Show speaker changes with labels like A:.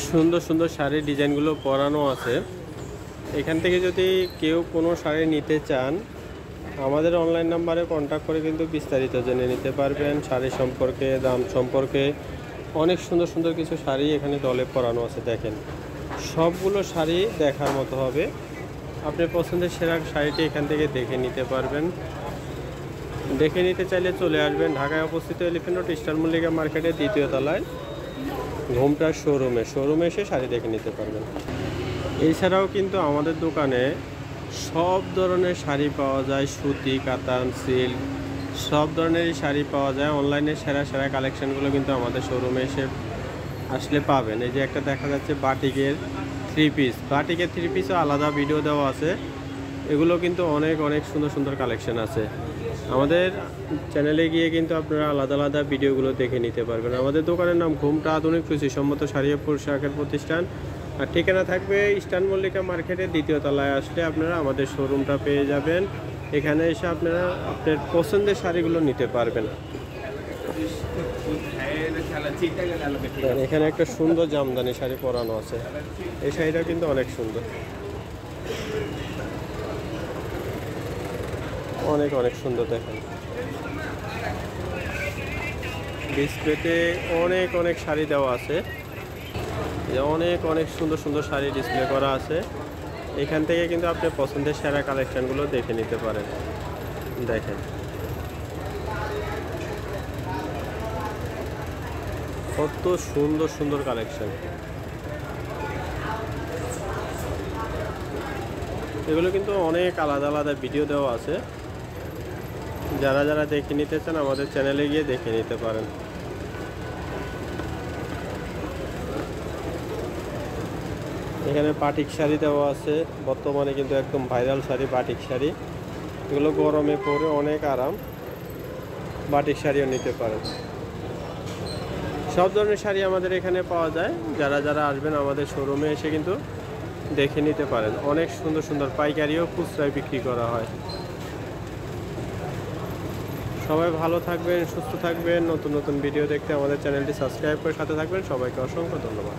A: সুন্দর সুন্দর শাড়ির ডিজাইনগুলো পরানো আছে। এখান থেকে যদি কেউ কোনো শাড়ি নিতে চান আমাদের অনলাইন নাম্বারে কন্ট্যাক্ট করে কিন্তু বিস্তারিত জেনে নিতে পারবেন। শাড়ি সম্পর্কে, দাম সম্পর্কে। অনেক সুন্দর সুন্দর কিছু শাড়ি এখানে দলে পরানো আছে। দেখেন, সবগুলো শাড়ি দেখার মতো হবে। আপনার পছন্দের সেরা শাড়িটি এখান থেকে দেখে নিতে পারবেন। দেখে নিতে চাইলে চলে আসবেন ঢাকায় অবস্থিত এলিফ্যান্ট রোড স্টার মল্লিকা মার্কেটের 2য় তলায় ঘোমটার শোরুমে এসে শাড়ি দেখে নিতে পারবেন। এছাড়াও কিন্তু আমাদের দোকানে সব ধরনের শাড়ি পাওয়া যায়, সুতি, কাতান, সিল্ক, সব ধরনেরই শাড়ি পাওয়া যায়। অনলাইনে সেরা সেরা কালেকশানগুলো কিন্তু আমাদের শোরুমে এসে আসলে পাবেন। এই যে একটা দেখা যাচ্ছে বাটিকের 3 পিস, বাটিকের 3 পিসও আলাদা ভিডিও দেওয়া আছে। এগুলো কিন্তু অনেক অনেক সুন্দর সুন্দর কালেকশন আছে। আমাদের চ্যানেলে গিয়ে কিন্তু আপনারা আলাদা আলাদা ভিডিওগুলো দেখে নিতে পারবেন। আমাদের দোকানের নাম ঘোমটা আধুনিক রুচিসম্মত শাড়ি ও পোশাকের প্রতিষ্ঠান। আর ঠিকানা থাকবে ইস্টার্ন মল্লিকা মার্কেটের 2য় তলায়। আসলে আপনারা আমাদের শোরুমটা পেয়ে যাবেন। এখানে এসে আপনারা আপনার পছন্দের শাড়িগুলো নিতে পারবেন। এখানে একটা সুন্দর জামদানি শাড়ি পরানো আছে। এই শাড়িটা কিন্তু অনেক সুন্দর, অনেক অনেক সুন্দর। দেখেন, ডিসপ্লেতে অনেক অনেক শাড়ি দেওয়া আছে। অনেক অনেক সুন্দর সুন্দর শাড়ি ডিসপ্লে করা আছে। এখান থেকে কিন্তু আপনি পছন্দের সেরা কালেকশানগুলো দেখে নিতে পারেন। দেখেন, কত সুন্দর সুন্দর কালেকশান। এগুলো কিন্তু অনেক আলাদা আলাদা ভিডিও দেওয়া আছে। যারা যারা দেখে নিতে চান আমাদের চ্যানেলে গিয়ে দেখে নিতে পারেন। এখানে বাটিক শাড়ি দেওয়া আছে। বর্তমানে কিন্তু একদম ভাইরাল শাড়ি বাটিক শাড়ি। এগুলো গরমে পরে অনেক আরাম। বাটিক শাড়িও নিতে পারেন। সব ধরনের শাড়ি আমাদের এখানে পাওয়া যায়। যারা যারা আসবেন আমাদের শোরুমে এসে কিন্তু দেখে নিতে পারেন। অনেক সুন্দর সুন্দর পাইকারিও খুচরায় বিক্রি করা হয়। সবাই ভালো থাকবেন, সুস্থ থাকবেন। নতুন নতুন ভিডিও দেখতে আমাদের চ্যানেলটি সাবস্ক্রাইব করে সাথে থাকবেন। সবাইকে অসংখ্য ধন্যবাদ।